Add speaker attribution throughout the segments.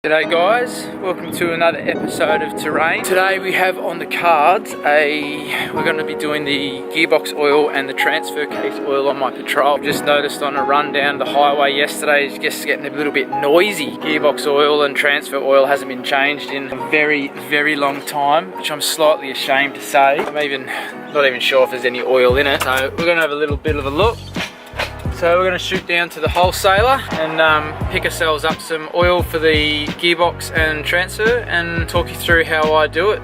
Speaker 1: G'day guys, welcome to another episode of Terrain. Today we have on the cards we're going to be doing the gearbox oil and the transfer case oil on my patrol. Just noticed on a run down the highway yesterday, it's just getting a little bit noisy. Gearbox oil and transfer oil hasn't been changed in a very long time, which I'm slightly ashamed to say. I'm not even sure if there's any oil in it. So we're going to have a little bit of a look. So we're going to shoot down to the wholesaler and pick ourselves up some oil for the gearbox and transfer and talk you through how I do it.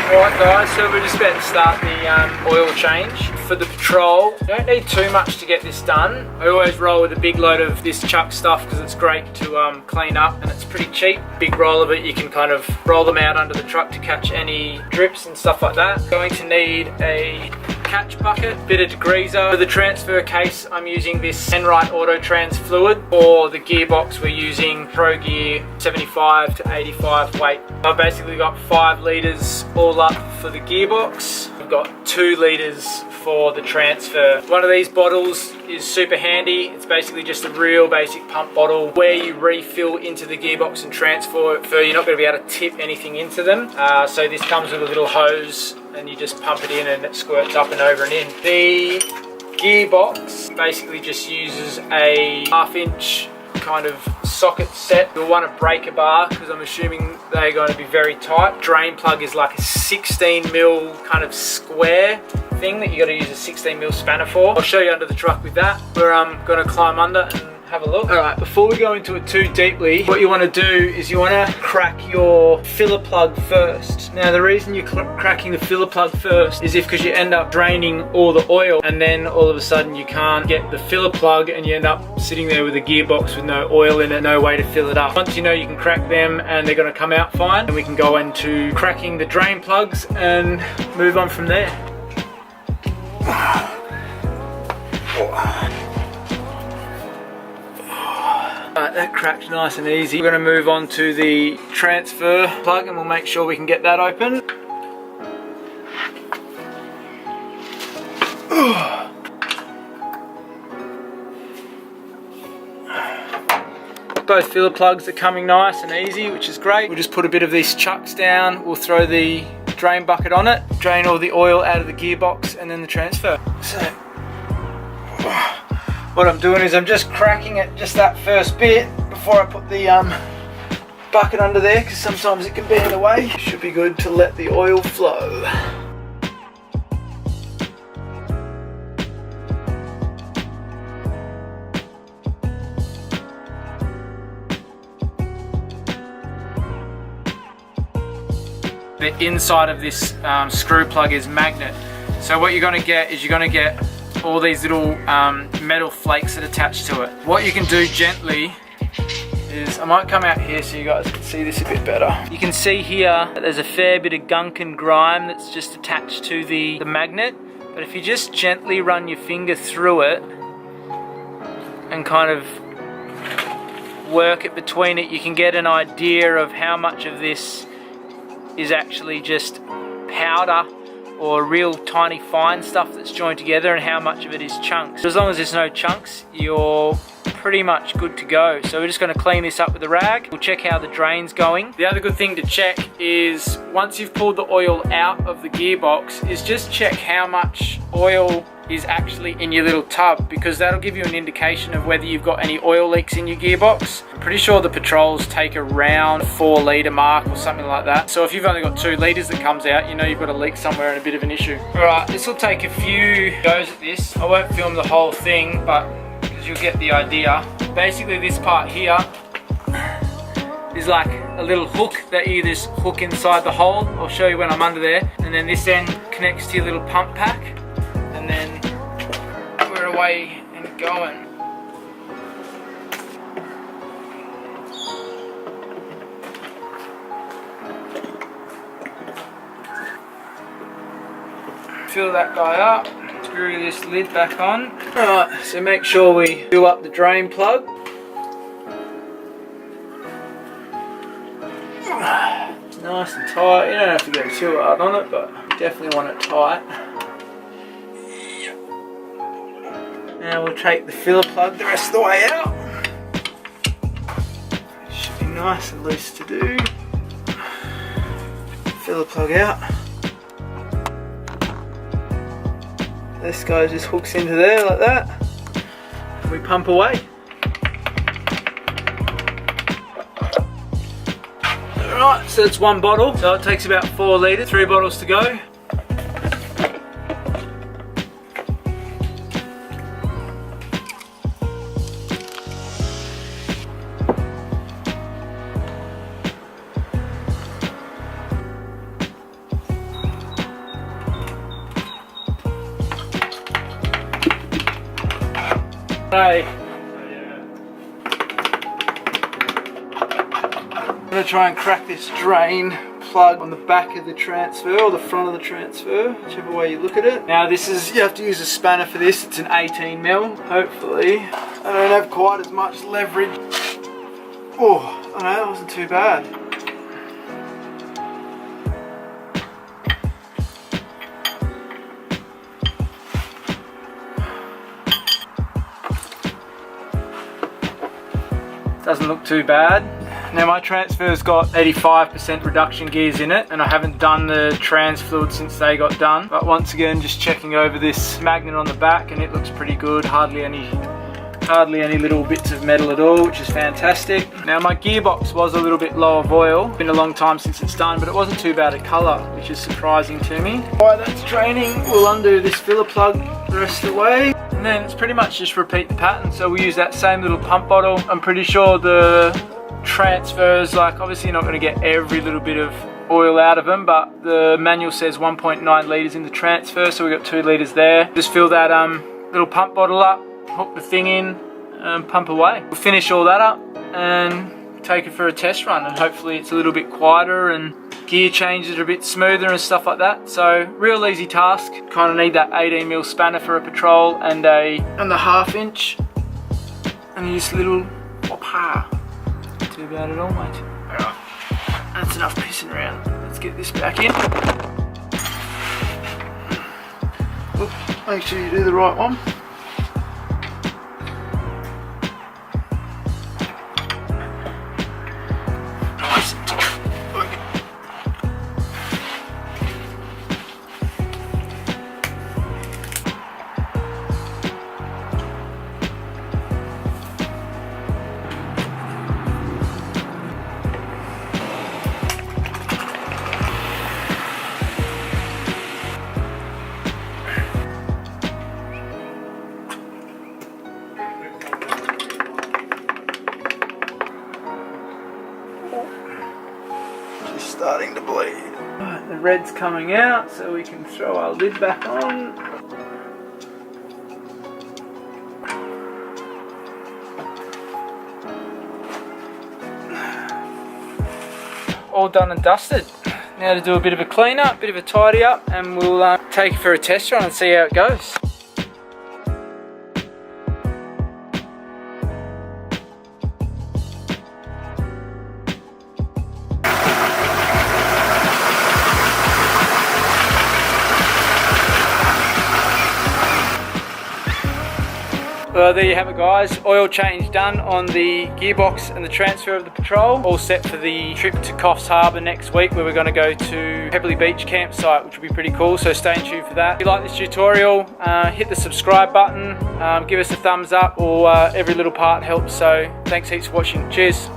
Speaker 1: Alright guys, so we're just about to start the oil change for the patrol. You don't need too much to get this done. I always roll with a big load of this chuck stuff because it's great to clean up and it's pretty cheap. Big roll of it, you can kind of roll them out under the truck to catch any drips and stuff like that. Going to need a catch bucket, bit of degreaser. For the transfer case, I'm using this Enright Auto Trans fluid. For the gearbox, we're using Pro Gear 75 to 85 weight. I've basically got 5 litres all up for the gearbox. I've got 2 litres for the transfer. One of these bottles is super handy. It's basically just a real basic pump bottle where you refill into the gearbox and transfer. You're not going to be able to tip anything into them. So this comes with a little hose and you just pump it in and it squirts up and over and in. The gearbox basically just uses a 1/2 inch kind of socket set. You'll want a breaker bar because I'm assuming they're going to be very tight. Drain plug is like a 16mm kind of square thing that you got to use a 16mm spanner for. I'll show you under the truck with that. We're going to climb under and have a look. Alright, before we go into it too deeply, what you want to do is you want to crack your filler plug first. Now the reason you're cracking the filler plug first is because you end up draining all the oil and then all of a sudden you can't get the filler plug and you end up sitting there with a gearbox with no oil in it, no way to fill it up. Once you know you can crack them and they're going to come out fine, and we can go into cracking the drain plugs and move on from there. Alright, that cracked nice and easy. We're going to move on to the transfer plug and we'll make sure we can get that open. Both filler plugs are coming nice and easy, which is great. We'll just put a bit of these chucks down, we'll throw the drain bucket on it, drain all the oil out of the gearbox and then the transfer. So what I'm doing is I'm just cracking it, just that first bit, before I put the bucket under there, because sometimes it can be in the way. Should be good to let the oil flow. The inside of this screw plug is magnet. So what you're going to get is you're going to get all these little metal flakes that attach to it. What you can do gently is, I might come out here so you guys can see this a bit better. You can see here that there's a fair bit of gunk and grime that's just attached to the magnet, but if you just gently run your finger through it and kind of work it between it, you can get an idea of how much of this is actually just powder or real tiny fine stuff that's joined together and how much of it is chunks. So as long as there's no chunks, you're pretty much good to go. So we're just going to clean this up with a rag. We'll check how the drain's going. The other good thing to check is once you've pulled the oil out of the gearbox is just check how much oil is actually in your little tub, because that'll give you an indication of whether you've got any oil leaks in your gearbox. I'm pretty sure the patrols take around 4 litre mark or something like that. So if you've only got 2 litres that comes out, you know you've got a leak somewhere and a bit of an issue. Alright, this will take a few goes at this. I won't film the whole thing, but because you'll get the idea. Basically this part here is like a little hook that you just hook inside the hole. I'll show you when I'm under there. And then this end connects to your little pump pack. And then we're away and going. Fill that guy up, screw this lid back on. Alright, so make sure we fill up the drain plug. Nice and tight. You don't have to go too hard on it, but you definitely want it tight. Now we'll take the filler plug the rest of the way out. nice and loose to do. Filler plug out. This guy just hooks into there like that. And we pump away. Alright, so it's 1 bottle. So it takes about 4 litres, 3 bottles to go. Hey. I'm going to try and crack this drain plug on the back of the transfer or the front of the transfer, whichever way you look at it. Now this is, you have to use a spanner for this, it's an 18mm. Hopefully I don't have quite as much leverage. Oh, I know, that wasn't too bad. Doesn't look too bad. Now my transfer's got 85% reduction gears in it, and I haven't done the trans fluid since they got done. But once again, just checking over this magnet on the back, and it looks pretty good. Hardly any little bits of metal at all, which is fantastic. Now my gearbox was a little bit low of oil. Been a long time since it's done, but it wasn't too bad a colour, which is surprising to me. While that's draining, we'll undo this filler plug the rest of the way. And then it's pretty much just repeat the pattern. So we use that same little pump bottle. I'm pretty sure the transfers, like obviously you're not going to get every little bit of oil out of them, but the manual says 1.9 litres in the transfer, so we've got 2 litres there. Just fill that little pump bottle up, hook the thing in, and pump away. We'll finish all that up and take it for a test run, and hopefully it's a little bit quieter and gear changes are a bit smoother and stuff like that. So real easy task. Kind of need that 18mm spanner for a patrol and a 1/2 inch, and this little whopper. Too bad at all, mate. Alright, that's enough pissing around. Let's get this back in. Oop, make sure you do the right one. Nice. Starting to bleed. Right, the red's coming out, so we can throw our lid back on. All done and dusted. Now to do a bit of a clean up, bit of a tidy up, and we'll take it for a test run and see how it goes. Well, there you have it, guys. Oil change done on the gearbox and the transfer of the patrol. All set for the trip to Coffs Harbour next week, where we're going to go to Pebbley Beach campsite, which will be pretty cool, so stay tuned for that. If you like this tutorial, hit the subscribe button, give us a thumbs up, or every little part helps, so thanks heaps for watching. Cheers.